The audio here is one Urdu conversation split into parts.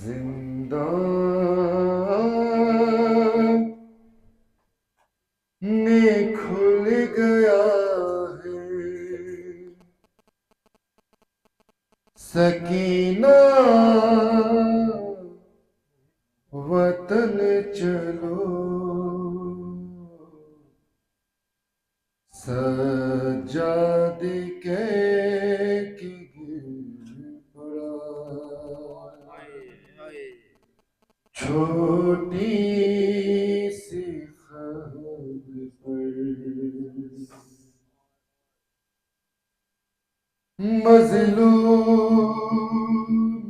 زندان نے کھل گیا ہے، سکینہ وطن چلو، سجاد کے گر پڑا، چھوٹی سی خبر پر مظلوم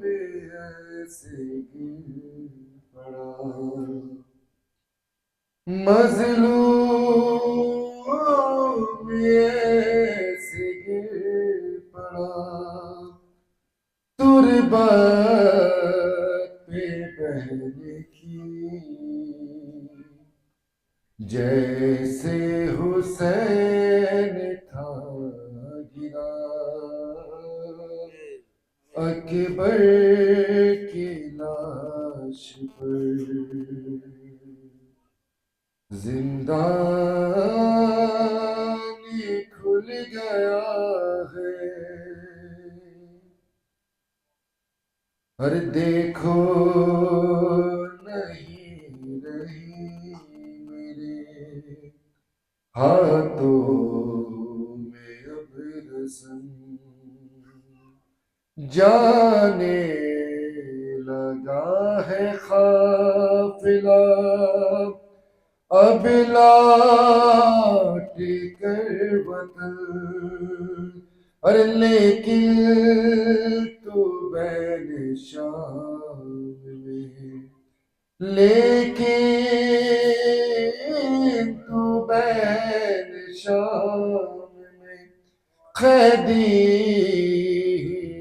ایسے گر پڑا، مظلوم ایسے گر پڑا، تربت پہ بہنے کی جیسے حسین تھا گرا، اکبر کی لاش پر زندان کھل گیا ہے، اور دیکھو نہیں رہی میرے ہاتھوں میں اب رسم، جانے لگا ہے قافلہ اب لوٹ کر وطن، اور لیکن تو بین شام میں، لیکن تو بین شام میں قیدی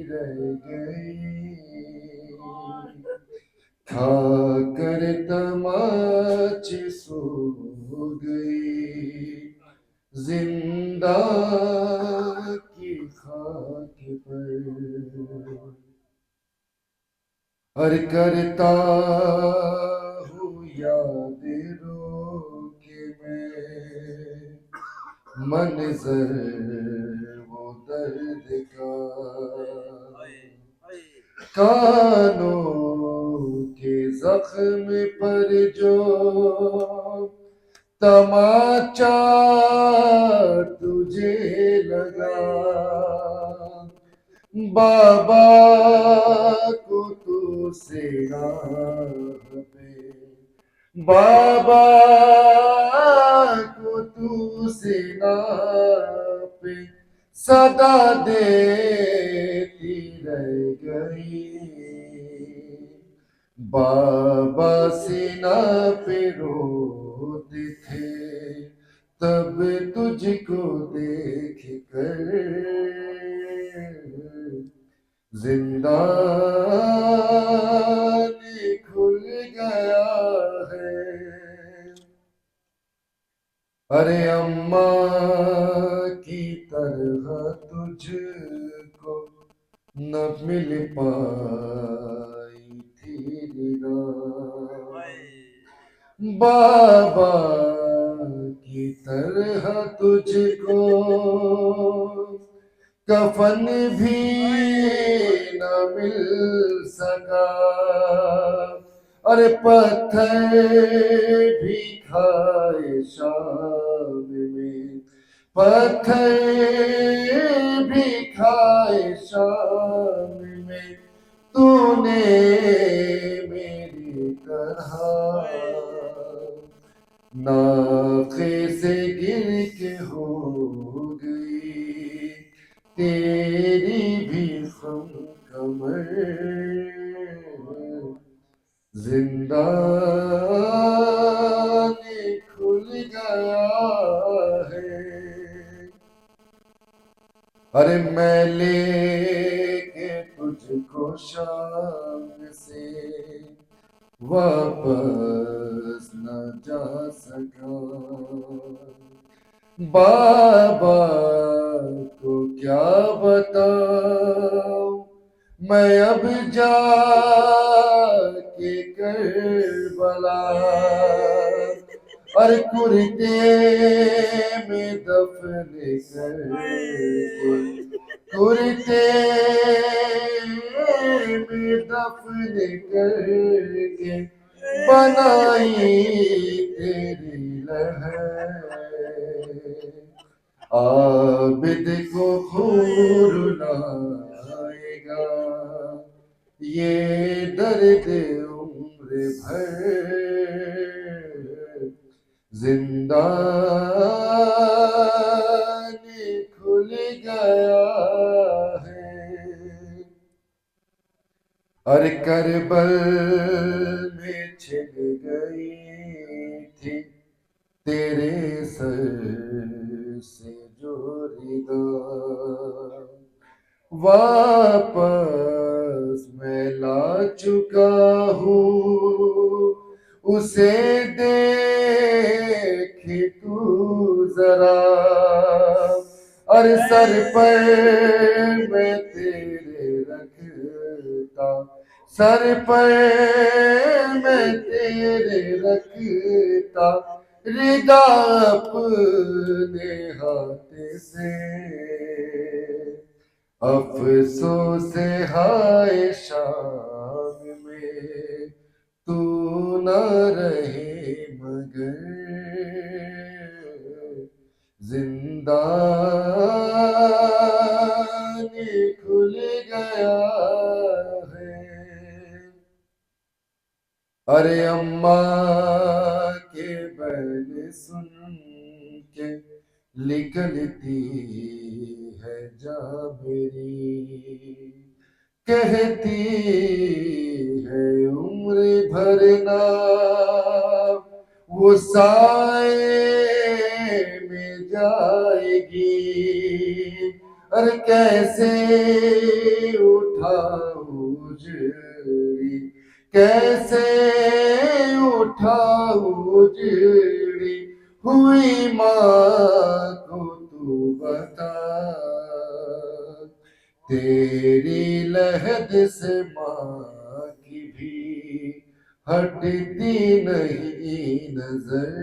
رہ گئی، کھا کر تماچے سو گئی، زنداں کی خاک پر، اور کرتا ہوں یاد رو کے میں منظر وہ درد کا، کانوں کے زخم پر جو تماچا تجھے لگا، بابا کو تو سراہ پہ، بابا کو تو سراہ پہ صدا دیتی رہ گئی، بابا سینہ پہ روتے تھے تب تجھ کو دیکھ کر، زندان کھل گیا ہے، ارے اماں کی طرح تجھ کو نہ مل پائی تھی نگاہ، بابا کی طرح تجھ کو کفن بھی نہ مل سکا، اور پتھر بھی کھائے شام میں، پتھر بھی کھائے شام میں، تو نے میری طرح ناقے سے گر کے ہو گئی تیری بھی خم کمر، زندان کھل گیا ہے، ارے میں لے کے تجھ کو شام سے واپس نہ جا سکا، بابا کو کیا بتاؤں میں اب جا کے کربلا اور کرتے میں دفن کر کے کرتے میں دفن کر کے بنائی تیری لہر عابد کو خور لائے گا یہ درد عمر بھر زندان کھل گیا ہے اور کربل میں چھن گئی تھی تیرے سر سے جو ردا واپس میں لا چکا ہوں اسے دیکھ تو ذرا اور سر پر میں تیرے رکھتا سر پر میں تیرے رکھتا ردا اپنے ہاتھ سے افسوس ہائے شام میں تو نہ رہے مگر زندان کھل گیا ہے ارے اماں کے بین سن کے نکلتی ہے جا میری کہتی ہے عمر بھرنا وہ سائے میں جائے گی اور کیسے اٹھاؤ اجڑی کیسے اٹھاؤ اجڑی ہوئی ماں کو تو بتا تیری لحد سے ماں کی بھی ہٹتی نہیں نظر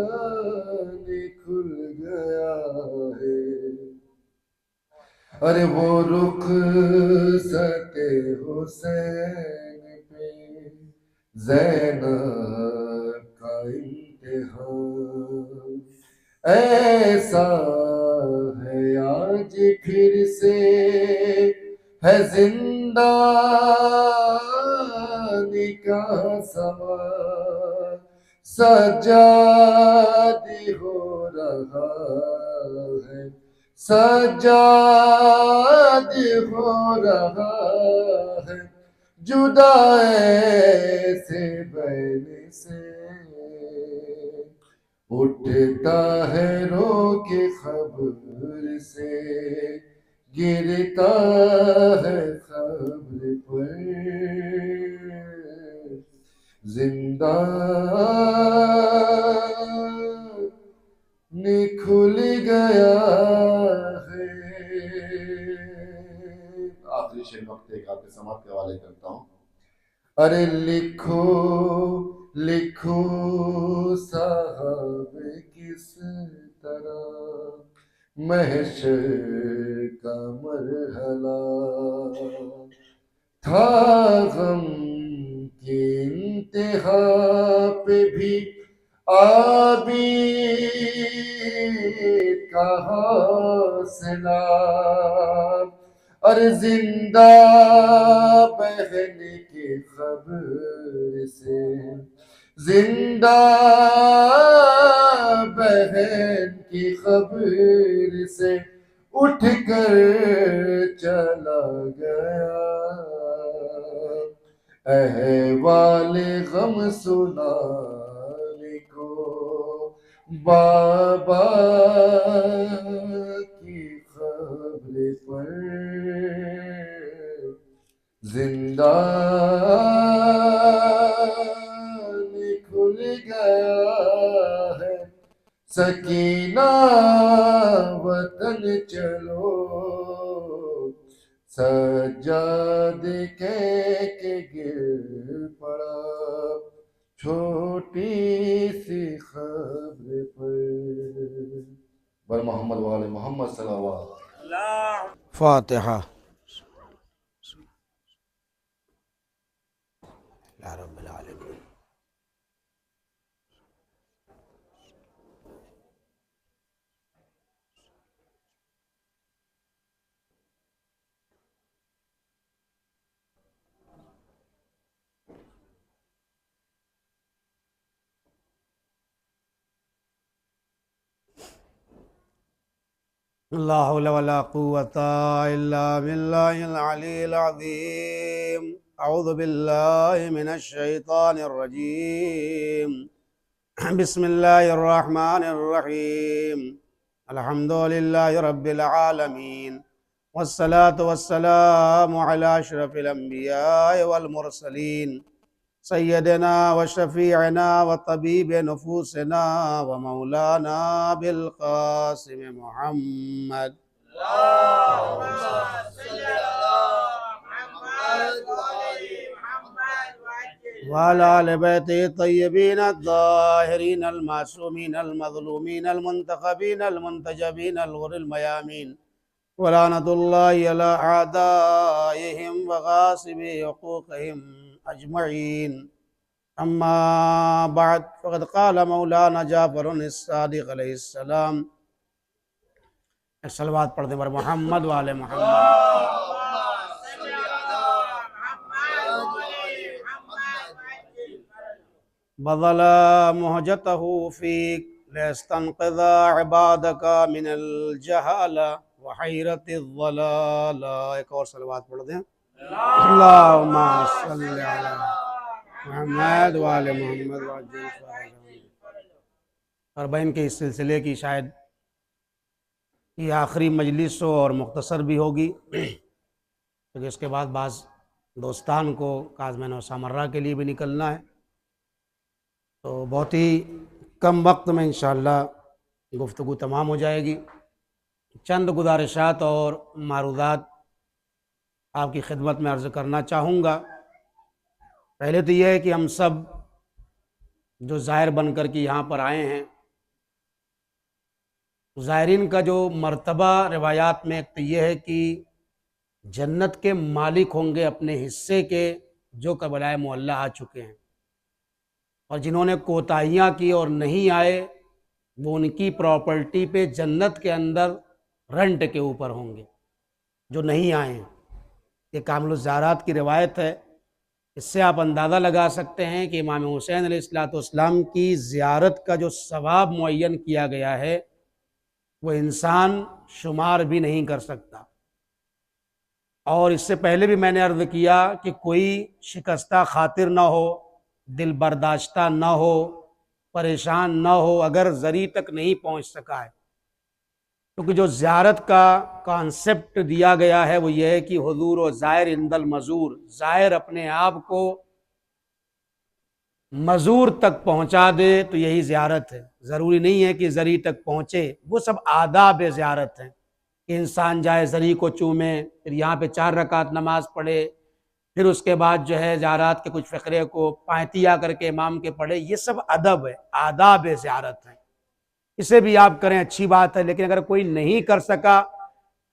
زندان کھل گیا ہے ارے وہ رخ ستے حسین پہ زینب کا امتحان ایسا ہے آج پھر سے ہے زندان کا سما سجاد ہو رہا ہے سجاد ہو رہا ہے جدا ایسے بین سے اٹھتا ہے رو کے خبر سے گرتا ہے خبر پر زندان کھل گیا ہے آخری شعر وقت ایک آپ کے سماعت کے حوالے کرتا ہوں ارے لکھو لکھو صاحب کس طرح محشر کا مرحلہ تھا غم کی انتہا پہ بھی عابد کا حوصلہ اور زندہ بہن کی خبر سے زندہ بہن کی خبر سے اٹھ کر چلا گیا احوال غم سنانے کو بابا کی خبر پر زندان کھل گیا ہے سکی مدینہ وطن چلو، سجاد کے گر پڑا چھوٹی سی خبر پر۔ بر محمد والے محمد صلی اللہ علیہ۔ فاتحہ۔ یا رب العالمین۔ لا حول ولا قوة إلا بالله العلي العظيم۔ أعوذ بالله من الشيطان الرجيم۔ بسم الله الرحمن الرحيم۔ الحمد لله رب العالمين، والصلاة والسلام على أشرف الأنبياء والمرسلين، سيدنا وشفيعنا وطبيب نفوسنا ومولانا بالقاسم محمد اللهم صل على محمد وآل محمد وعلى آل بيته الطيبين الطاهرين المعصومين المظلومين المنتخبين المنتجبين الغر الميامين، ولعنة الله على أعدائهم وغاصبي حقوقهم أجمعين۔ أما بعد، فقد قال مولانا جعفر الصادق علیہ السلام۔ صلوات پڑھ دیں بر محمد وآل محمد۔ بذل مہجته فيك ليستنقذ عبادك من الجهالة وحيرة الضلال۔ ایک اور صلوات پڑھ دیں۔ اللهم صل على محمد وآل محمد وعجل فرجهم۔ اور بہن کے اس سلسلے کی شاید یہ آخری مجلس ہو اور مختصر بھی ہوگی، کیونکہ اس کے بعد بعض دوستان کو کاظمین و سامرہ کے لیے بھی نکلنا ہے، تو بہت ہی کم وقت میں انشاءاللہ گفتگو تمام ہو جائے گی۔ چند گزارشات اور معروضات آپ کی خدمت میں عرض کرنا چاہوں گا۔ پہلے تو یہ ہے کہ ہم سب جو زائر بن کر کے یہاں پر آئے ہیں، زائرین کا جو مرتبہ روایات میں ایک تو یہ ہے کہ جنت کے مالک ہوں گے اپنے حصے کے، جو قبلۂ معلیٰ آ چکے ہیں، اور جنہوں نے کوتاہیاں کی اور نہیں آئے وہ ان کی پراپرٹی پہ جنت کے اندر رنٹ کے اوپر ہوں گے جو نہیں آئے ہیں۔ یہ کامل الزیارات کی روایت ہے۔ اس سے آپ اندازہ لگا سکتے ہیں کہ امام حسین علیہ السلام کی زیارت کا جو ثواب معین کیا گیا ہے وہ انسان شمار بھی نہیں کر سکتا۔ اور اس سے پہلے بھی میں نے عرض کیا کہ کوئی شکستہ خاطر نہ ہو، دل برداشتہ نہ ہو، پریشان نہ ہو اگر زری تک نہیں پہنچ سکا ہے، کیونکہ جو زیارت کا کانسیپٹ دیا گیا ہے وہ یہ ہے کہ حضور و زائر عند المزور، زائر اپنے آپ کو مزور تک پہنچا دے تو یہی زیارت ہے۔ ضروری نہیں ہے کہ زری تک پہنچے، وہ سب آداب زیارت ہیں کہ انسان جائے زری کو چومے، پھر یہاں پہ 4 رکعت نماز پڑھے، پھر اس کے بعد جو ہے زیارات کے کچھ فقرے کو پائتیا کر کے امام کے پڑھے۔ یہ سب ادب ہے، آداب زیارت ہیں، اسے بھی آپ کریں اچھی بات ہے، لیکن اگر کوئی نہیں کر سکا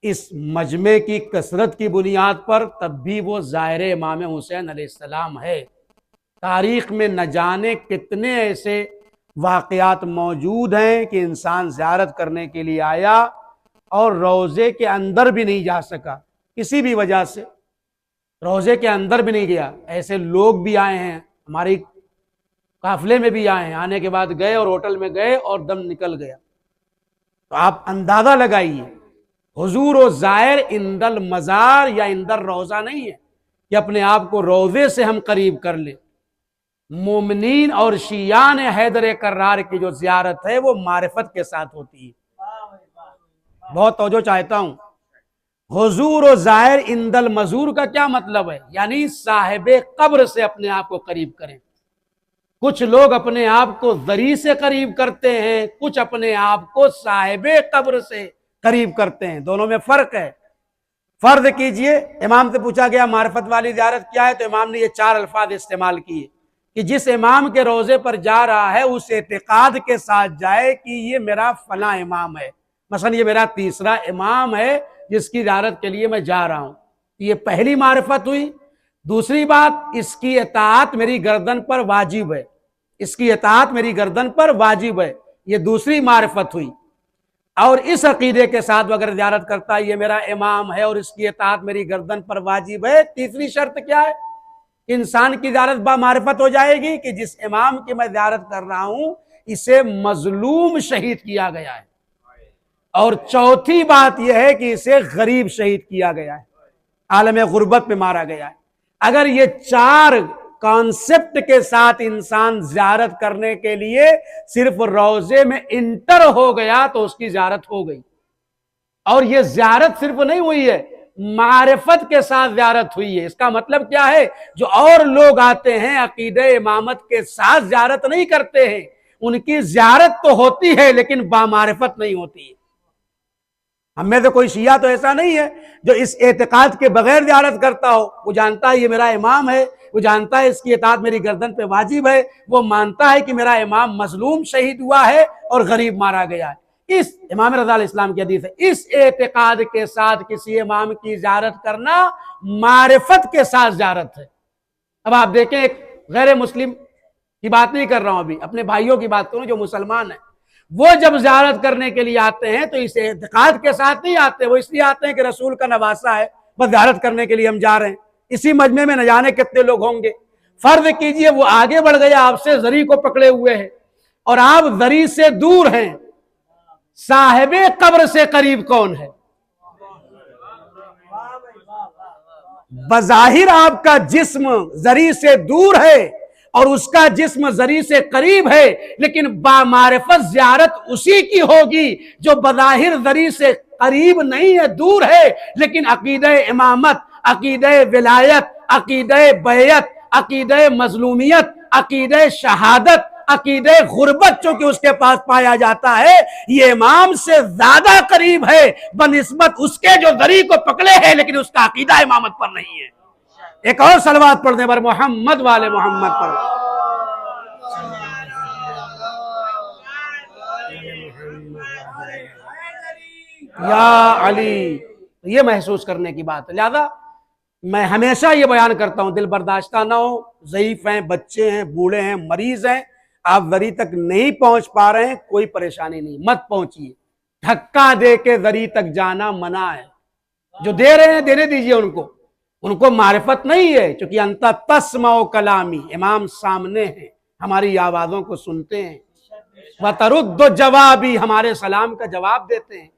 اس مجمع کی کثرت کی بنیاد پر تب بھی وہ زائر امام حسین علیہ السلام ہے۔ تاریخ میں نہ جانے کتنے ایسے واقعات موجود ہیں کہ انسان زیارت کرنے کے لیے آیا اور روضے کے اندر بھی نہیں جا سکا، کسی بھی وجہ سے روضے کے اندر بھی نہیں گیا۔ ایسے لوگ بھی آئے ہیں، ہماری قافلے میں بھی آئے ہیں، آنے کے بعد گئے اور ہوٹل میں گئے اور دم نکل گیا۔ تو آپ اندازہ لگائیے، حضور و زائر عند المزار یا عند الروضہ نہیں ہے کہ اپنے آپ کو روضے سے ہم قریب کر لیں۔ مومنین اور شیعان حیدر کرار کی جو زیارت ہے وہ معرفت کے ساتھ ہوتی ہے۔ بہت توجہ چاہتا ہوں۔ حضور و زائر عند المزور کا کیا مطلب ہے؟ یعنی صاحب قبر سے اپنے آپ کو قریب کریں۔ کچھ لوگ اپنے آپ کو ذری سے قریب کرتے ہیں، کچھ اپنے آپ کو صاحب قبر سے قریب کرتے ہیں، دونوں میں فرق ہے۔ فرض کیجئے امام سے پوچھا گیا معرفت والی زیارت کیا ہے، تو امام نے یہ 4 الفاظ استعمال کیے کہ جس امام کے روضے پر جا رہا ہے اس اعتقاد کے ساتھ جائے کہ یہ میرا فلاں امام ہے، مثلا یہ میرا تیسرا امام ہے جس کی زیارت کے لیے میں جا رہا ہوں، یہ پہلی معرفت ہوئی۔ دوسری بات، اس کی اطاعت میری گردن پر واجب ہے، اس کی اطاعت میری گردن پر واجب ہے، یہ دوسری معرفت ہوئی۔ اور اس عقیدے کے ساتھ اگر زیارت کرتا ہے یہ میرا امام ہے اور اس کی اطاعت میری گردن پر واجب ہے، تیسری شرط کیا ہے؟ انسان کی زیارت با معرفت ہو جائے گی کہ جس امام کی میں زیارت کر رہا ہوں اسے مظلوم شہید کیا گیا ہے، اور چوتھی بات یہ ہے کہ اسے غریب شہید کیا گیا ہے، عالم غربت میں مارا گیا ہے۔ اگر یہ 4 کانسیپٹ کے ساتھ انسان زیارت کرنے کے لیے صرف روضے میں انٹر ہو گیا تو اس کی زیارت ہو گئی۔ اور یہ زیارت صرف نہیں ہوئی ہے، معرفت کے ساتھ زیارت ہوئی ہے۔ اس کا مطلب کیا ہے؟ جو اور لوگ آتے ہیں عقیدہ امامت کے ساتھ زیارت نہیں کرتے ہیں، ان کی زیارت تو ہوتی ہے لیکن بامعرفت نہیں ہوتی ہے۔ ہم میں سے کوئی شیعہ تو ایسا نہیں ہے جو اس اعتقاد کے بغیر زیارت کرتا ہو، وہ جانتا ہے یہ میرا امام ہے، وہ جانتا ہے اس کی اطاعت میری گردن پہ واجب ہے، وہ مانتا ہے کہ میرا امام مظلوم شہید ہوا ہے اور غریب مارا گیا ہے۔ اس امام رضا علیہ السلام کی حدیث ہے، اس اعتقاد کے ساتھ کسی امام کی زیارت کرنا معرفت کے ساتھ زیارت ہے۔ اب آپ دیکھیں، ایک غیر مسلم کی بات نہیں کر رہا ہوں، ابھی اپنے بھائیوں کی بات کروں جو مسلمان ہیں، وہ جب زیارت کرنے کے لیے آتے ہیں تو اس اعتقاد کے ساتھ نہیں آتے، وہ اس لیے آتے ہیں کہ رسول کا نواسہ ہے، بس زیارت کرنے کے لیے ہم جا رہے ہیں۔ اسی مجمع میں نہ جانے کتنے لوگ ہوں گے۔ فرض کیجئے وہ آگے بڑھ گیا، آپ سے ذری کو پکڑے ہوئے ہیں اور آپ ذری سے دور ہیں، صاحب قبر سے قریب کون ہے؟ بظاہر آپ کا جسم ذری سے دور ہے اور اس کا جسم ذری سے قریب ہے، لیکن بامعرفت زیارت اسی کی ہوگی جو بظاہر ذری سے قریب نہیں ہے، دور ہے، لیکن عقیدہ امامت، عقیدہ ولایت، عقیدہ بیعت، عقیدہ مظلومیت، عقیدہ شہادت، عقیدہ غربت چونکہ اس کے پاس پایا جاتا ہے، یہ امام سے زیادہ قریب ہے بنسبت اس کے جو ذری کو پکڑے ہے لیکن اس کا عقیدہ امامت پر نہیں ہے۔ ایک اور صلوات پڑھنے پر محمد والے محمد پر۔ یا علی، یہ محسوس کرنے کی بات ہے۔ لہذا میں ہمیشہ یہ بیان کرتا ہوں، دل برداشتہ نہ ہو، ضعیف ہیں، بچے ہیں، بوڑھے ہیں، مریض ہیں، آپ ذری تک نہیں پہنچ پا رہے ہیں، کوئی پریشانی نہیں، مت پہنچیے۔ دھکا دے کے ذری تک جانا منع ہے۔ جو دے رہے ہیں دینے دیجئے ان کو معرفت نہیں ہے، چونکہ انت تسمع کلامی، امام سامنے ہیں، ہماری آوازوں کو سنتے ہیں، وترد جوابی، ہمارے سلام کا جواب دیتے ہیں۔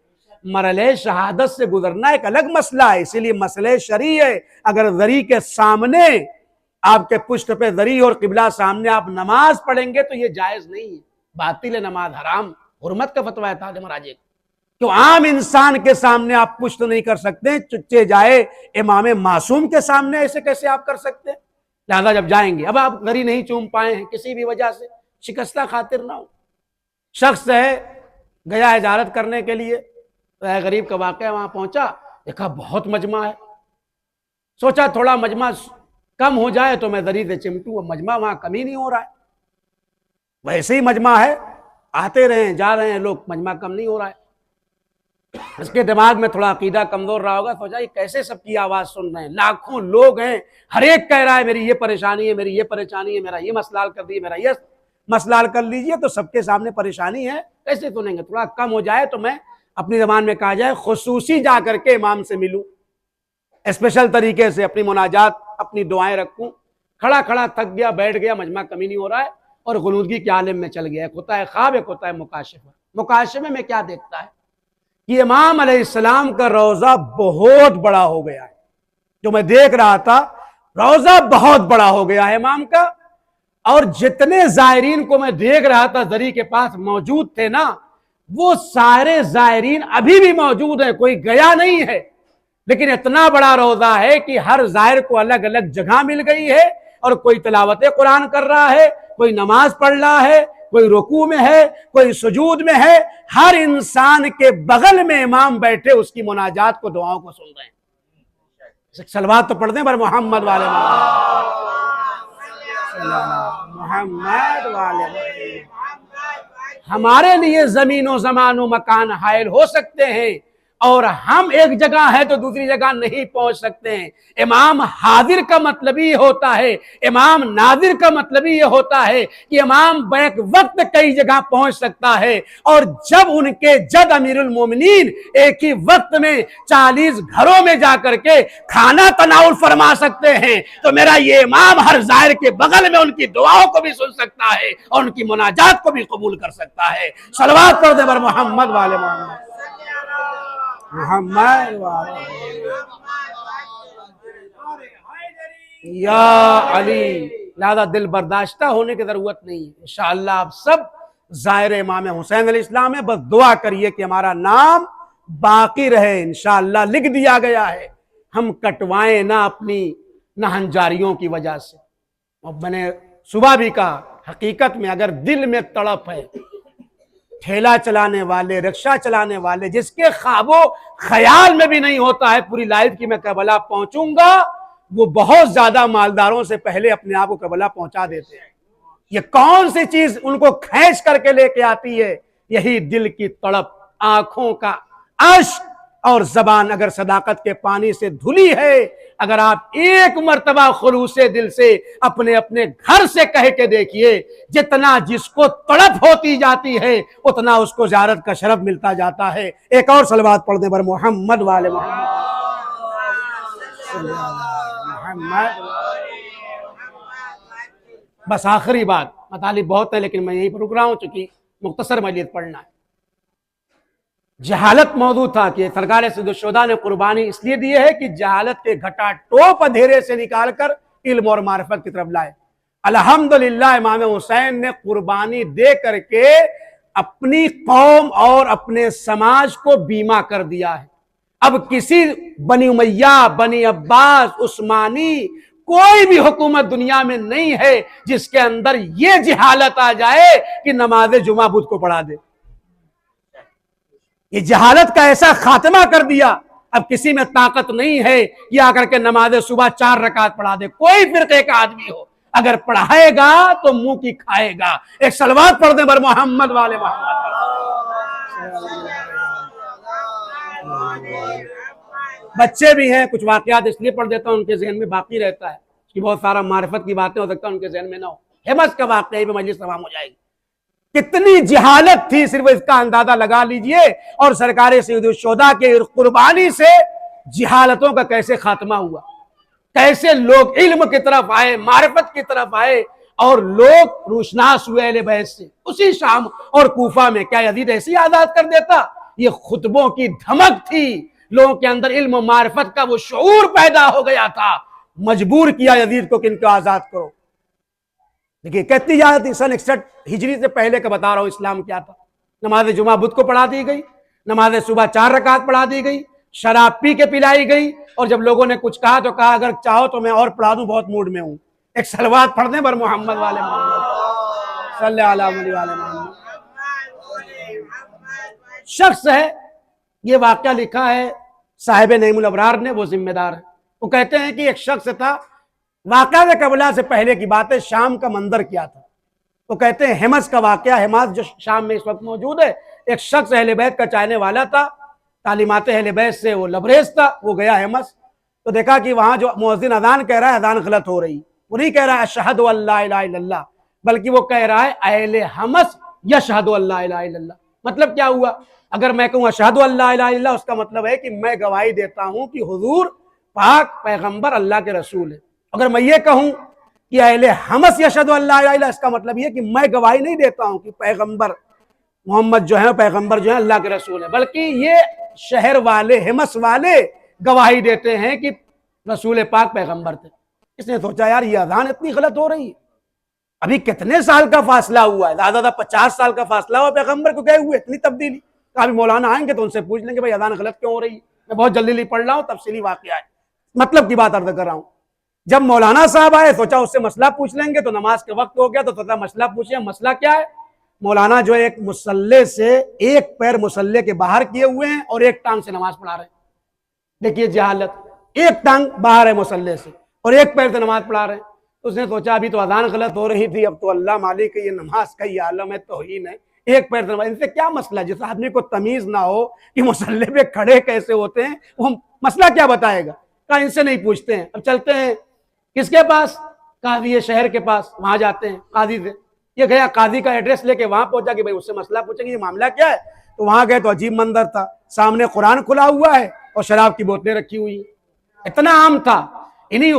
مرحلے شہادت سے گزرنا ایک الگ مسئلہ ہے، اسی لیے مسئلہ شرعی ہے۔ اگر ذری کے سامنے آپ کے پشت پہ ذری اور قبلہ سامنے آپ نماز پڑھیں گے تو یہ جائز نہیں ہے، باطل ہے، نماز حرام، حرمت کا فتویٰ ہے تاج مراجع۔ تو عام انسان کے سامنے آپ پشت نہیں کر سکتے، چچے جائے امام معصوم کے سامنے ایسے کیسے آپ کر سکتے؟ لہذا جب جائیں گے، اب آپ ذری نہیں چوم پائے ہیں کسی بھی وجہ سے، شکستہ خاطر نہ ہو۔ شخص ہے گیا زیارت کرنے کے لیے، غریب کا واقعہ، وہاں پہنچا، دیکھا بہت مجمع ہے، سوچا تھوڑا مجمع کم ہو جائے تو میں ذری سے چمٹوں، مجمع وہاں کم ہی نہیں ہو رہا ہے، ویسے ہی مجمع ہے، آتے رہے ہیں جا رہے ہیں لوگ، مجمع کم نہیں ہو رہا ہے۔ اس کے دماغ میں تھوڑا عقیدہ کمزور رہا ہوگا، سوچا یہ کیسے سب کی آواز سن رہے ہیں، لاکھوں لوگ ہیں، ہر ایک کہہ رہا ہے میری یہ پریشانی ہے، میری یہ پریشانی ہے، میرا یہ مسئلہ حل کر دیجیے، میرا یہ مسئلہ حل کر لیجیے، تو سب کے سامنے پریشانی ہے، کیسے سنیں گے؟ تھوڑا کم ہو جائے تو میں اپنی زبان میں کہا جائے خصوصی جا کر کے امام سے ملوں، اسپیشل طریقے سے اپنی مناجات، اپنی دعائیں رکھوں۔ کھڑا کھڑا تھک گیا، بیٹھ گیا، مجمع کمی نہیں ہو رہا ہے اور غنودگی کے عالم میں چل گیا۔ ایک ہوتا ہے خواب، ایک ہوتا ہے مکاشفہ۔ مکاشفے میں کیا دیکھتا ہے کہ امام علیہ السلام کا روضہ بہت بڑا ہو گیا ہے، جو میں دیکھ رہا تھا روضہ بہت بڑا ہو گیا ہے امام کا، اور جتنے زائرین کو میں دیکھ رہا تھا ذری کے پاس موجود تھے نا، وہ سارے زائرین ابھی بھی موجود ہیں، کوئی گیا نہیں ہے، لیکن اتنا بڑا روضہ ہے کہ ہر زائر کو الگ الگ جگہ مل گئی ہے، اور کوئی تلاوت قرآن کر رہا ہے، کوئی نماز پڑھ رہا ہے، کوئی رکوع میں ہے، کوئی سجود میں ہے، ہر انسان کے بغل میں امام بیٹھے اس کی مناجات کو، دعاؤں کو سن رہے ہیں۔ صلوات تو پڑھ دیں بر محمد والے محمد والے محمد۔ ہمارے لیے زمین و زمان و مکان حائل ہو سکتے ہیں، اور ہم ایک جگہ ہے تو دوسری جگہ نہیں پہنچ سکتے ہیں۔ امام حاضر کا مطلب یہ ہوتا ہے، امام ناظر کا مطلب یہ ہوتا ہے کہ امام بیک وقت کئی جگہ پہنچ سکتا ہے، اور جب ان کے جد امیر المومنین ایک ہی وقت میں 40 گھروں میں جا کر کے کھانا تناول فرما سکتے ہیں، تو میرا یہ امام ہر زائر کے بغل میں ان کی دعاؤں کو بھی سن سکتا ہے اور ان کی مناجات کو بھی قبول کر سکتا ہے۔ صلوات پڑھ دیں بر محمد والے محمد محمد والے یا علی۔ لہذا دل برداشتہ ہونے کی ضرورت نہیں ہے، انشاءاللہ آپ سب زائر امام حسین علیہ السلام ہے، بس دعا کریے کہ ہمارا نام باقی رہے۔ انشاءاللہ لکھ دیا گیا ہے، ہم کٹوائیں نہ اپنی نہنجاریوں کی وجہ سے۔ اور میں نے صبح بھی کہا، حقیقت میں اگر دل میں تڑپ ہے، ٹھیلا چلانے والے، رکشہ چلانے والے، جس کے خواب و خیال میں بھی نہیں ہوتا ہے پوری لائف کی میں کربلا پہنچوں گا، وہ بہت زیادہ مالداروں سے پہلے اپنے آپ کو کربلا پہنچا دیتے ہیں۔ یہ کون سی چیز ان کو کھینچ کر کے لے کے آتی ہے؟ یہی دل کی تڑپ، آنکھوں کا اشک، اور زبان اگر صداقت کے پانی سے دھلی ہے۔ اگر آپ ایک مرتبہ خلوص دل سے اپنے گھر سے کہہ کے دیکھیے، جتنا جس کو تڑپ ہوتی جاتی ہے اتنا اس کو زیارت کا شرف ملتا جاتا ہے۔ ایک اور صلوات پڑھ دیں بر محمد والے محمد۔ بس آخری بات، مطالب بہت ہے لیکن میں یہیں پر رک رہا ہوں چونکہ مختصر مجلس پڑھنا ہے۔ جہالت موضوع تھا کہ سرکار سید الشہداء نے قربانی اس لیے دی ہے کہ جہالت کے گھٹا ٹوپ اندھیرے سے نکال کر علم اور معرفت کی طرف لائے۔ الحمدللہ امام حسین نے قربانی دے کر کے اپنی قوم اور اپنے سماج کو بیمہ کر دیا ہے۔ اب کسی بنی امیہ، بنی عباس، عثمانی، کوئی بھی حکومت دنیا میں نہیں ہے جس کے اندر یہ جہالت آ جائے کہ نماز جمعہ بدھ کو پڑھا دے۔ یہ جہالت کا ایسا خاتمہ کر دیا، اب کسی میں طاقت نہیں ہے یہ آ کر کے نماز صبح 4 رکعت پڑھا دے۔ کوئی فرقے کا آدمی ہو، اگر پڑھائے گا تو منہ کی کھائے گا۔ ایک صلوات پڑھ دیں بر محمد والے محمد۔ بچے بھی ہیں، کچھ واقعات اس لیے پڑھ دیتا ہوں ان کے ذہن میں باقی رہتا ہے کہ بہت سارا معرفت کی باتیں ہو سکتا ہے ان کے ذہن میں نہ ہو۔ حمص کا واقعہ بھی مجلس تمام ہو جائے گی۔ کتنی جہالت تھی صرف اس کا اندازہ لگا لیجئے، اور سرکار سید الشہداء کے قربانی سے جہالتوں کا کیسے خاتمہ ہوا، کیسے لوگ علم کی طرف آئے، معرفت کی طرف آئے، اور لوگ روشناس ہوئے اہل بیت سے۔ اسی شام اور کوفہ میں کیا یزید ایسی آزاد کر دیتا؟ یہ خطبوں کی دھمک تھی، لوگوں کے اندر علم و معرفت کا وہ شعور پیدا ہو گیا تھا، مجبور کیا یزید کو کہ ان کو آزاد کرو۔ دیکھیے کتنی اجازت تھی، سن 61 ہجری سے پہلے کا بتا رہا ہوں اسلام کیا تھا۔ نماز جمعہ بدھ کو پڑھا دی گئی، نماز صبح 4 رکعت پڑھا دی گئی، شراب پی کے پلائی گئی، اور جب لوگوں نے کچھ کہا تو کہا اگر چاہو تو میں اور پڑھا دوں، بہت موڈ میں ہوں۔ ایک صلوات پڑھ دیں بر محمد والے محمد صلی اللہ علیہ وسلم۔ شخص ہے، یہ واقعہ لکھا ہے صاحب نعیم الابرار نے، وہ ذمہ دار ہے۔ وہ کہتے ہیں کہ ایک شخص تھا، واقعہ کربلا سے پہلے کی بات ہے، شام کا منظر کیا تھا۔ وہ کہتے ہیں حمص کا واقعہ، حمص جو شام میں اس وقت موجود ہے، ایک شخص اہل بیت کا چاہنے والا تھا، تعلیمات اہل بیت سے وہ لبریز تھا۔ وہ گیا حمص تو دیکھا کہ وہاں جو مؤذن اذان کہہ رہا ہے اذان غلط ہو رہی، وہ نہیں کہہ رہا ہے اشہد ان لا الہ الا اللہ، بلکہ وہ کہہ رہا ہے اہل حمص یشہد ان لا الہ الا اللہ۔ مطلب کیا ہوا؟ اگر میں کہوں اشہد ان لا الہ الا اللہ، اس کا مطلب ہے کہ میں گواہی دیتا ہوں کہ حضور پاک پیغمبر اللہ کے رسول ہے۔ اگر میں یہ کہوں کہ اہل حمص یشہد ان لا الہ الا اللہ، اس کا مطلب یہ کہ میں گواہی نہیں دیتا ہوں کہ پیغمبر محمد جو ہے، پیغمبر جو ہے اللہ کے رسول ہے، بلکہ یہ شہر والے، حمص والے گواہی دیتے ہیں کہ رسول پاک پیغمبر تھے۔ اس نے سوچا یار یہ اذان اتنی غلط ہو رہی ہے، ابھی کتنے سال کا فاصلہ ہوا ہے، زیادہ 50 سال کا فاصلہ ہوا پیغمبر کو گئے ہوئے، اتنی تبدیلی۔ ابھی مولانا آئیں گے تو ان سے پوچھ لیں گے بھائی اذان غلط کیوں ہو رہی ہے۔ میں بہت جلدی پڑھ رہا ہوں، تفصیلی واقعہ ہے، مطلب کی بات عرض کر رہا ہوں۔ جب مولانا صاحب آئے سوچا اس سے مسئلہ پوچھ لیں گے، تو نماز کے وقت ہو گیا تو سوچا مسئلہ پوچھیں۔ مسئلہ کیا ہے؟ مولانا جو ایک مصلے سے ایک پیر مصلے کے باہر کیے ہوئے ہیں اور ایک ٹانگ سے نماز پڑھا رہے ہیں۔ دیکھیے جہالت، ایک ٹانگ باہر ہے مصلے سے اور ایک پیر سے نماز پڑھا رہے ہیں۔ تو اس نے سوچا ابھی تو اذان غلط ہو رہی تھی، اب تو اللہ مالک ہے، یہ نماز کا یہ عالم ہے، توہین ہے، ایک پیر سے نماز، ان سے کیا مسئلہ؟ جس آدمی کو تمیز نہ ہو کہ مصلے پہ کھڑے کیسے ہوتے ہیں، وہ مسئلہ کیا بتائے گا؟ کہا ان سے نہیں پوچھتے ہیں، اب چلتے ہیں کس کے پاس؟ قاضی شہر کے پاس، وہاں جاتے ہیں قاضی سے۔ یہ گیا قاضی کا ایڈریس لے کے وہاں پہنچا کہ بھائی اس سے مسئلہ پوچھیں گے، یہ معاملہ کیا ہے؟ تو وہاں گئے تو عجیب منظر تھا، سامنے قرآن کھلا ہوا ہے اور شراب کی بوتلیں رکھی ہوئی ہیں۔ اتنا عام تھا۔ انہی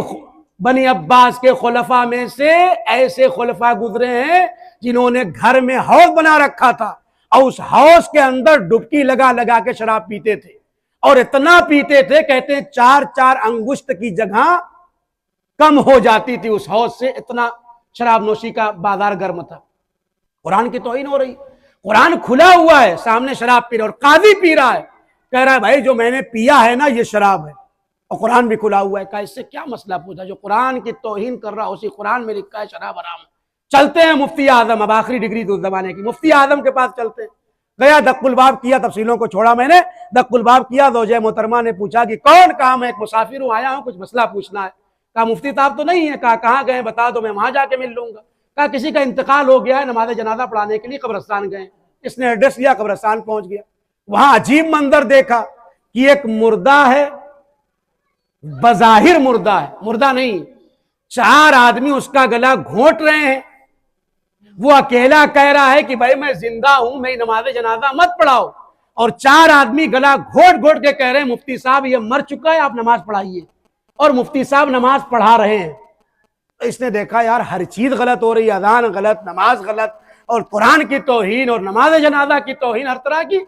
بنی عباس کے خلفاء میں سے ایسے خلفاء گزرے ہیں جنہوں نے گھر میں حوض بنا رکھا تھا اور اس حوض کے اندر ڈبکی لگا لگا کے شراب پیتے تھے، اور اتنا پیتے تھے کہتے ہیں 4 انگشت کی جگہ کم ہو جاتی تھی اس حوض سے، اتنا شراب نوشی کا بازار گرم تھا۔ قرآن کی توہین ہو رہی، قرآن کھلا ہوا ہے، سامنے شراب پی رہا اور قاضی پی رہا ہے، کہہ رہا ہے بھائی جو میں نے پیا ہے نا یہ شراب ہے، اور قرآن بھی کھلا ہوا ہے۔ کہا اس سے کیا مسئلہ پوچھا؟ جو قرآن کی توہین کر رہا اسی قرآن میں لکھا ہے شراب حرام ہے۔ چلتے ہیں مفتی اعظم، اب آخری ڈگری تو اس زمانے کی، مفتی اعظم کے پاس چلتے ہیں۔ گیا دق الباب کیا، تفصیلوں کو چھوڑا میں نے، دق الباب کیا، زوجہ محترمہ نے پوچھا کہ کون؟ کہا میں ایک مسافر ہوں، آیا ہوں کچھ مسئلہ پوچھنا ہے۔ کہا مفتی صاحب تو نہیں ہے؟ کہا کہاں گئے بتا دو، میں وہاں جا کے مل لوں گا۔ کہا کسی کا انتقال ہو گیا ہے، نماز جنازہ پڑھانے کے لیے قبرستان گئے۔ اس نے ایڈریس لیا، قبرستان پہنچ گیا۔ وہاں عجیب منظر دیکھا کہ ایک مردہ ہے، بظاہر مردہ ہے، مردہ نہیں، 4 آدمی اس کا گلا گھونٹ رہے ہیں، وہ اکیلا کہہ رہا ہے کہ بھائی میں زندہ ہوں، میں نماز جنازہ مت پڑھاؤ، اور 4 آدمی گلا گھونٹ گھونٹ کے کہہ رہے ہیں مفتی صاحب یہ مر چکا ہے، آپ نماز پڑھائیے، اور مفتی صاحب نماز پڑھا رہے ہیں۔ اس نے دیکھا یار ہر چیز غلط ہو رہی ہے، اذان غلط، نماز غلط، اور قرآن کی توہین اور نماز جنازہ کی توہین ہر طرح کی۔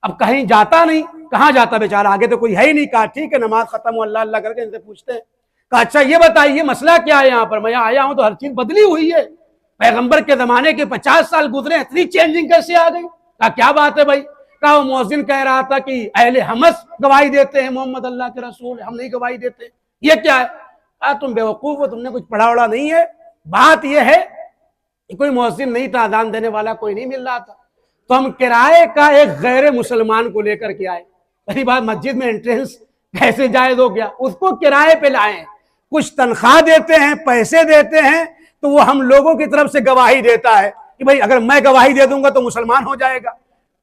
اب کہیں جاتا نہیں، کہاں جاتا بیچارہ، آگے تو کوئی ہے ہی نہیں۔ کہا ٹھیک ہے نماز ختم ہو، اللہ اللہ کر کے ان سے پوچھتے ہیں۔ کہا اچھا یہ بتائیے مسئلہ کیا ہے یہاں پر؟ میں یہاں آیا ہوں تو ہر چیز بدلی ہوئی ہے، پیغمبر کے زمانے کے 50 سال گزرے، اتنی چینجنگ کیسے آ گئی؟ کہا کیا بات ہے بھائی؟ کہا وہ مؤذن کہہ رہا تھا کہ اہل حمص گواہی دیتے ہیں محمد اللہ کے رسول، ہم نہیں گواہی دیتے، یہ کیا ہے؟ کہا تم بیوقوف ہو، تم نے کچھ پڑھا وڑا نہیں ہے۔ بات یہ ہے کہ کوئی مؤذن نہیں تھا، اذان دینے والا کوئی نہیں مل رہا تھا، تو ہم کرائے کا ایک غیر مسلمان کو لے کر کے آئے۔ پہلی بات مسجد میں انٹرنس کیسے جائز ہو گیا؟ اس کو کرائے پہ لائے، کچھ تنخواہ دیتے ہیں، پیسے دیتے ہیں، تو وہ ہم لوگوں کی طرف سے گواہی دیتا ہے کہ بھائی اگر میں گواہی دے دوں گا تو مسلمان ہو جائے گا،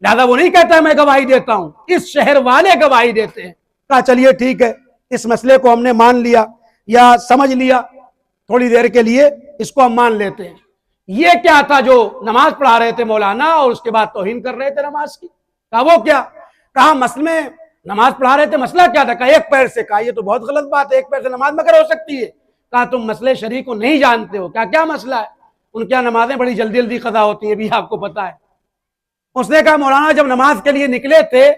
لہذا وہ نہیں کہتا ہے میں گواہی دیتا ہوں، اس شہر والے گواہی دیتے ہیں۔ کہا چلیے ٹھیک ہے، اس مسئلے کو ہم نے مان لیا یا سمجھ لیا، تھوڑی دیر کے لیے اس کو ہم مان لیتے ہیں۔ یہ کیا تھا جو نماز پڑھا رہے تھے مولانا اور اس کے بعد توہین کر رہے تھے نماز کی؟ کہا وہ کیا؟ کہا مسئلے میں نماز پڑھا رہے تھے، مسئلہ کیا تھا؟ کہا ایک پیر سے۔ کہا یہ تو بہت غلط بات ہے، ایک پیر سے نماز مگر ہو سکتی ہے۔ کہا تم مسئلے شرعی کو نہیں جانتے ہو، کیا مسئلہ ہے؟ ان کی نمازیں بڑی جلدی جلدی قضا ہوتی ہیں، بھی آپ کو پتا ہے۔ اس نے کہا مولانا جب نماز کے لیے نکلے تھے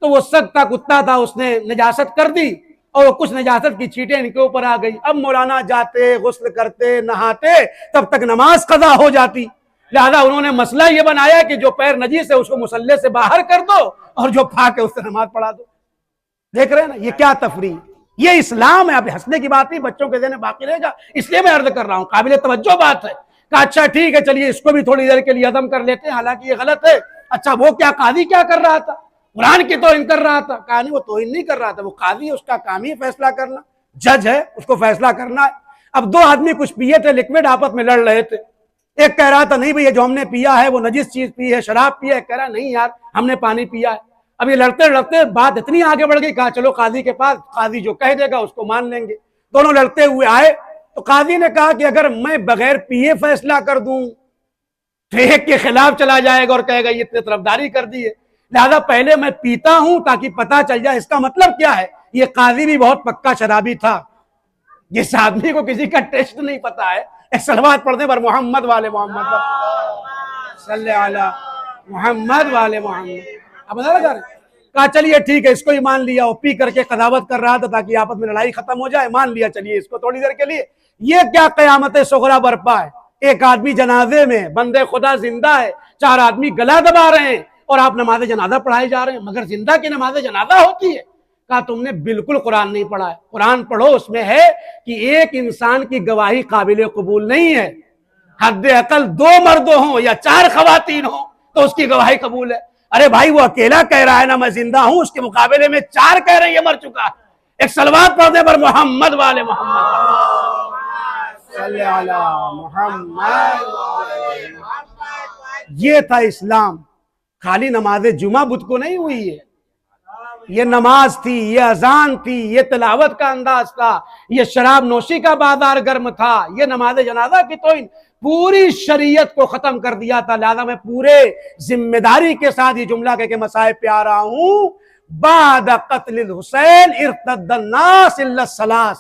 تو وہ سکتا کتا تھا، اس نے نجاست کر دی اور وہ کچھ نجاست کی چھینٹیں ان کے اوپر آ گئی۔ اب مولانا جاتے، غسل کرتے، نہاتے، تب تک نماز قضا ہو جاتی، لہذا انہوں نے مسئلہ یہ بنایا کہ جو پیر نجیس ہے اس کو مصلے سے باہر کر دو اور جو پاک ہے اس سے نماز پڑھا دو۔ دیکھ رہے ہیں نا یہ کیا تفریح، یہ اسلام ہے۔ اب ہنسنے کی بات نہیں، بچوں کے ذہن میں باقی رہے گا، اس لیے میں عرض کر رہا ہوں، قابل توجہ بات ہے۔ کہا اچھا ٹھیک ہے چلیے اس کو بھی تھوڑی دیر کے لیے ہضم کر لیتے ہیں، حالانکہ یہ غلط ہے۔ اچھا وہ کیا قاضی کیا کر رہا تھا؟ قرآن کی توہین کر رہا تھا؟ کہا نہیں وہ توہین نہیں کر رہا تھا، وہ قاضی ہے، اس کا کام ہی فیصلہ کرنا، جج ہے، اس کو فیصلہ کرنا ہے۔ اب 2 آدمی کچھ پیے تھے لکوڈ، آپس میں لڑ رہے تھے۔ ایک کہہ رہا تھا نہیں بھئی جو ہم نے پیا ہے وہ نجس چیز پی ہے، شراب پی ہے، کہہ رہا نہیں یار ہم نے پانی پیا ہے۔ اب یہ لڑتے لڑتے بات اتنی آگے بڑھ گئی، کہا چلو قاضی کے پاس، قاضی جو کہہ دے گا اس کو مان لیں گے۔ دونوں لڑتے ہوئے آئے تو قاضی نے کہا کہ اگر میں بغیر پیے فیصلہ کر دوں تو ایک کے خلاف چلا جائے گا اور کہے گا یہ اتنے طرفداری کر دی ہے، لہذا پہلے میں پیتا ہوں تاکہ پتہ چل جائے۔ اس کا مطلب کیا ہے؟ یہ قاضی بھی بہت پکا شرابی تھا، جس آدمی کو کسی کا ٹیسٹ نہیں پتا ہے۔ صلوات پڑھنے پر محمد والے محمد صلی علی محمد والے محمد۔ اب بتا رہا کہا چلیے ٹھیک ہے اس کو ہی مان لیا، وہ پی کر کے قضاوت کر رہا تھا تاکہ آپس میں لڑائی ختم ہو جائے، مان لیا چلیے اس کو تھوڑی دیر کے لیے۔ یہ کیا قیامت صغریٰ برپا ہے؟ ایک آدمی جنازے میں، بندے خدا زندہ ہے، 4 آدمی گلا دبا رہے ہیں اور آپ نماز جنازہ پڑھائے جا رہے ہیں، مگر زندہ کی نماز جنازہ ہوتی ہے؟ کہا تم نے بالکل قرآن نہیں پڑھا ہے، قرآن پڑھو، اس میں ہے کہ ایک انسان کی گواہی قابل قبول نہیں ہے، حد اقل 2 مرد ہوں یا 4 خواتین ہوں تو اس کی گواہی قبول ہے۔ ارے بھائی وہ اکیلا کہہ رہا ہے نا میں زندہ ہوں، اس کے مقابلے میں 4 کہہ رہے ہیں یہ مر چکا ہے۔ ایک صلوات پڑھ دے پر محمد والے محمد صلی اللہ محمد۔ یہ تھا اسلام۔ خالی نماز جمعہ بدھ کو نہیں ہوئی ہے، یہ نماز تھی، یہ اذان تھی، یہ تلاوت کا انداز تھا، یہ شراب نوشی کا بازار گرم تھا، یہ نماز جنازہ کی توہین، پوری شریعت کو ختم کر دیا تھا۔ لہذا میں پورے ذمہ داری کے ساتھ یہ جملہ کہہ کے مسائب پہ آ رہا ہوں، بعد قتل الحسین ارتد الناس الا الثلاث،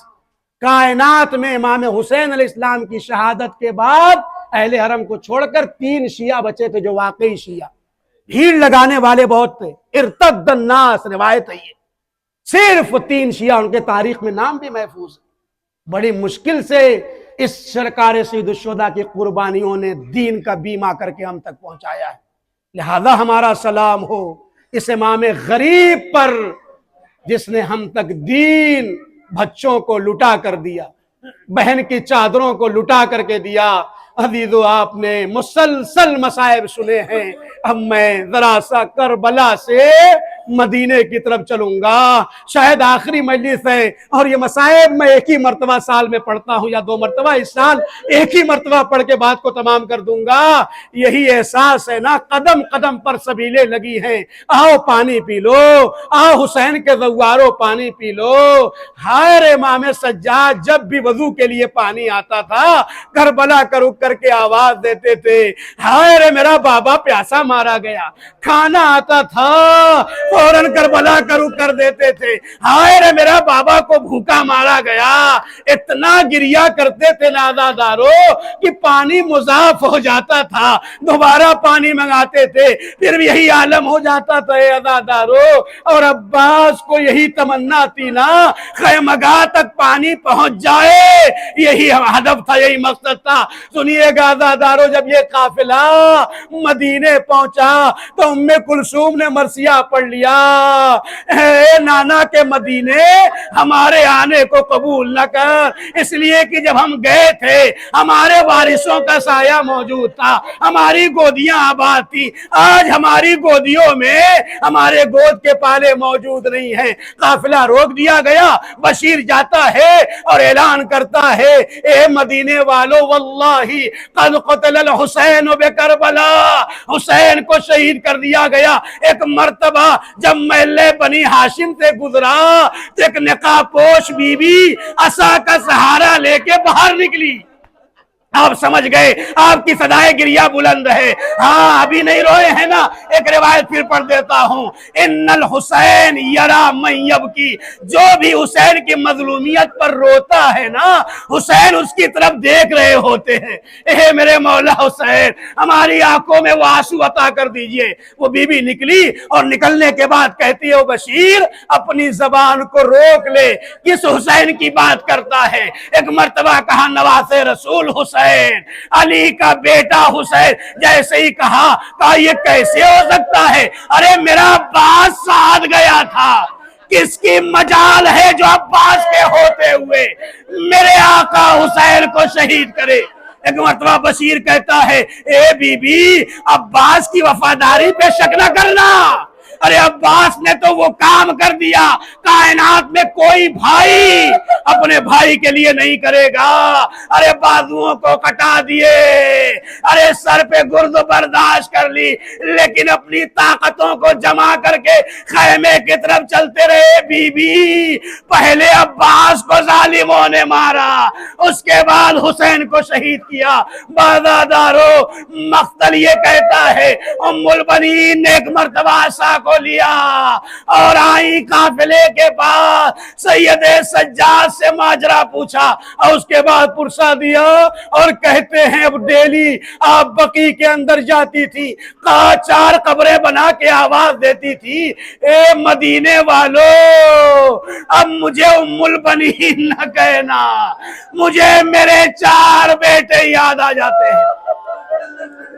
کائنات میں امام حسین علیہ السلام کی شہادت کے بعد اہل حرم کو چھوڑ کر 3 شیعہ بچے تھے جو واقعی شیعہ، بھیڑ لگانے والے بہت تھے، ارتد الناس روایت ہے، یہ صرف 3 شیعہ، ان کے تاریخ میں نام بھی محفوظ ہے۔ بڑی مشکل سے اس سرکار سید الشہداء کی قربانیوں نے دین کا بیمہ کر کے ہم تک پہنچایا ہے۔ لہذا ہمارا سلام ہو اس امام غریب پر جس نے ہم تک دین بچوں کو لٹا کر دیا، بہن کی چادروں کو لٹا کر کے دیا۔ عزیزو آپ نے مسلسل مصائب سنے ہیں، اب میں ذرا سا کربلا سے مدینے کی طرف چلوں گا، شاید آخری مجلس ہے اور یہ مصائب میں ایک ہی مرتبہ سال میں پڑھتا ہوں یا 2 مرتبہ، اس سال ایک ہی مرتبہ پڑھ کے بات کو تمام کر دوں گا۔ یہی احساس ہے نا، قدم قدم پر سبیلیں لگی ہیں، آؤ پانی پی لو، آؤ حسین کے زوارو پانی پی لو۔ ہر امام سجاد جب بھی وضو کے لیے پانی آتا تھا کربلا کا رک کر کے آواز دیتے تھے، ہائے رے میرا بابا پیاسا مارا گیا۔ کھانا آتا تھا فوراً کربلا کا رک کر دیتے تھے، ہائے رے میرا بابا کو بھوکا مارا گیا۔ اتنا گریا کرتے تھے نازادارو کہ پانی مضاف ہو جاتا تھا، دوبارہ پانی منگاتے تھے، پھر بھی یہی عالم ہو جاتا تھا اے عزادارو۔ اور عباس کو یہی تمنا تھی نا، خیمگاہ تک پانی پہنچ جائے، یہی ہدف تھا، یہی مقصد تھا۔ سنیے گا عزادارو، جب یہ قافلہ مدینے پہنچا تو ام کلثوم نے مرثیہ پڑھ لیا، اے نانا کے مدینے ہمارے آنے کو قبول نہ کر، اس لیے کہ جب ہم گئے تھے ہمارے وارثوں کا سایہ موجود تھا، ہماری گودیاں آباد تھی، آج ہماری گودیوں میں ہمارے گود کے پالے موجود نہیں ہیں۔ قافلہ روک دیا گیا، بشیر جاتا ہے اور اعلان کرتا ہے، اے مدینے والو واللہ قد قتل الحسین بکربلا، حسین کو شہید کر دیا گیا۔ ایک مرتبہ جب محلے بنی ہاشم سے گزرا تو ایک نقاب پوش بی بی عصا کا سہارا لے کے باہر نکلی۔ آپ سمجھ گئے، آپ کی صدائے گریہ بلند ہے۔ ہاں ابھی نہیں روئے ہیں نا، ایک روایت پھر پڑھ دیتا ہوں، ان الحسین یرا من یبکی، جو بھی حسین کی مظلومیت پر روتا ہے نا، حسین اس کی طرف دیکھ رہے ہوتے ہیں۔ اے میرے مولا حسین، ہماری آنکھوں میں وہ آنسو عطا کر دیجئے۔ وہ بی بی نکلی اور نکلنے کے بعد کہتی ہے، او بشیر اپنی زبان کو روک لے، کس حسین کی بات کرتا ہے؟ ایک مرتبہ کہا نواز رسول حسین، علی کا بیٹا حسین، جیسے ہی کہا یہ کیسے ہو سکتا ہے؟ ارے میرا عباس ساتھ گیا تھا، کس کی مجال ہے جو عباس کے ہوتے ہوئے میرے آقا حسین کو شہید کرے؟ ایک مرتبہ بشیر کہتا ہے، اے بی بی عباس کی وفاداری پہ شک نہ کرنا، ارے عباس نے تو وہ کام کر دیا کائنات میں کوئی بھائی اپنے بھائی کے لیے نہیں کرے گا۔ ارے بازوؤں کو کٹا دیے، ارے سر پہ گرد برداشت کر لی، لیکن اپنی طاقتوں کو جمع کر کے خیمے کی طرف چلتے رہے۔ بی بی پہلے عباس کو ظالموں نے مارا، اس کے بعد حسین کو شہید کیا۔ بازادارو مقتل یہ کہتا ہے، ام البنین نے ایک مرتبہ عصا کو لیا اور آئی قافلے کے پاس، سید سجاد سے ماجرا پوچھا اور اس کے بعد پرسا دیا، اور کہتے ہیں اب ڈیلی آپ بقی کے اندر جاتی تھی، 4 قبریں بنا کے آواز دیتی تھی، اے مدینے والو اب مجھے ام البنین نہ کہنا، مجھے میرے 4 بیٹے یاد آ جاتے ہیں۔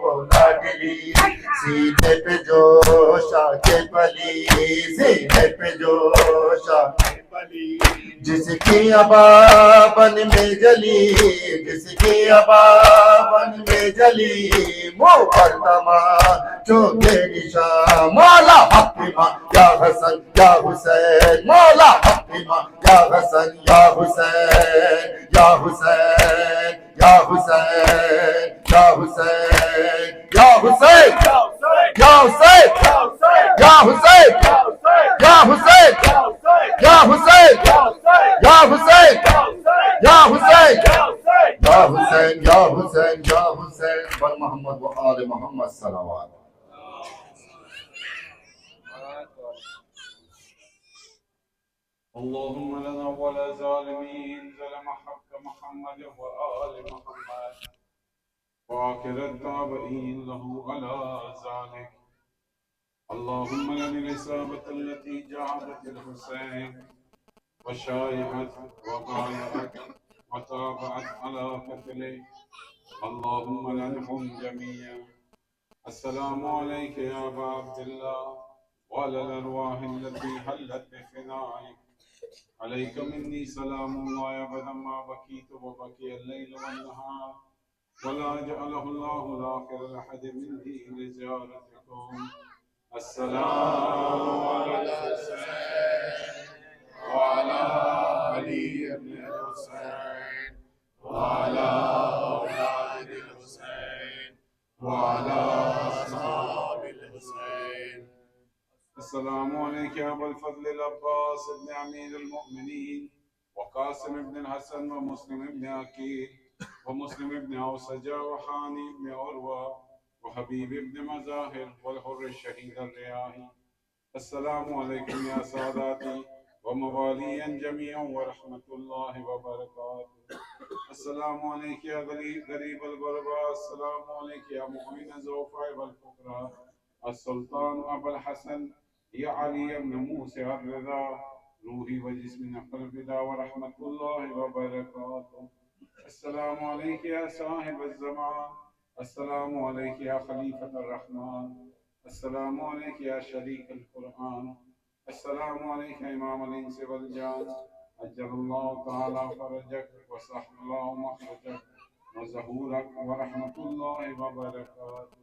وہ لاڈلی سینے پہ جو شاکے پلی سینے پہ جو شاکے پلی جس کی ابابن میں جلی جس کی ابابن میں جلی منہ پر تماچوں کے نشان مولا حکیمہ یا حسن یا حسین مولا حکیمہ یا حسن یا حسین یا حسین یا حسین یا حسین یا حسین یا حسین یا حسین یا حسین یا حسین یا حسین یا حسین یا حسین یا حسین یا حسین بن محمد و آل محمد صلوات اللهم لنا ولا ظالمين ظلم حق محمد وآل محمد وآخر التابعين له على ذلك اللهم لنا الإصابة التي جعلت الحسين وشايعت وبايعت وتابعت على قتله اللهم لنهم جميعا السلام عليك يا أبا عبد الله وعلى الأرواح التي حلت بفنائك عليك مني سلام الله أبدا ما بكيت وبكي الليل والنهار ولا جعله الله الآخر لأحد من دين زيارتكم السلام على الحسين وعلى علي بن الحسين وعلى أولاد الحسين وعلى أصحاب الحسين السلام عليك يا أبا الفضل العباس بن أمير المؤمنين وقاسم بن الحسن ومسلم بن عقيل ومسلم بن أوسجة وحاني بن عروة وحبيب بن مظاهر والحر الشهيد الرياحي السلام عليكم يا ساداتي ومواليا جميعا ورحمة الله وبركاته السلام عليك يا غريب الغرباء السلام عليك يا معين الضعفاء والفقراء السلطان أبا الحسن يا علي بن موسى الرضا روحي وجسمي نقل الفدا ورحمة الله وبركاته السلام عليك يا صاحب الزمان السلام عليك يا خليفة الرحمن السلام عليك يا شريك القرآن السلام عليك يا إمام الإنس والجان أجل الله تعالى فرجك وصح الله مخرجك وظهورك ورحمة الله وبركاته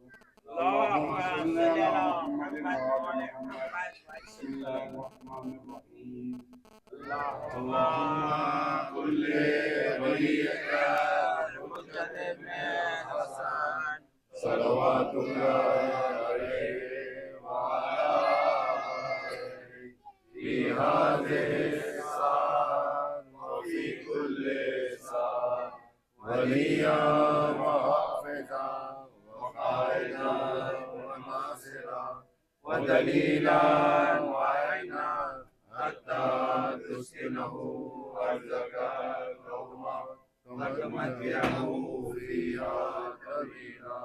اللهم صل على محمد وعلى محمد بسم الله الرحمن الرحيم اللهم كل وليك حجة ابن حسن صلوات الله عليه وعلى آله في هذه الساعة وفي كل ساعة وليا وحافظا وقائدا وناصرا ودليلا وعينا حتى تسكنه أرضك دوما وتمتعه فيها طويلا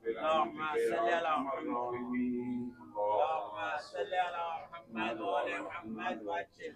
اللهم صل على محمد اللهم صل على محمد وآل محمد وأجل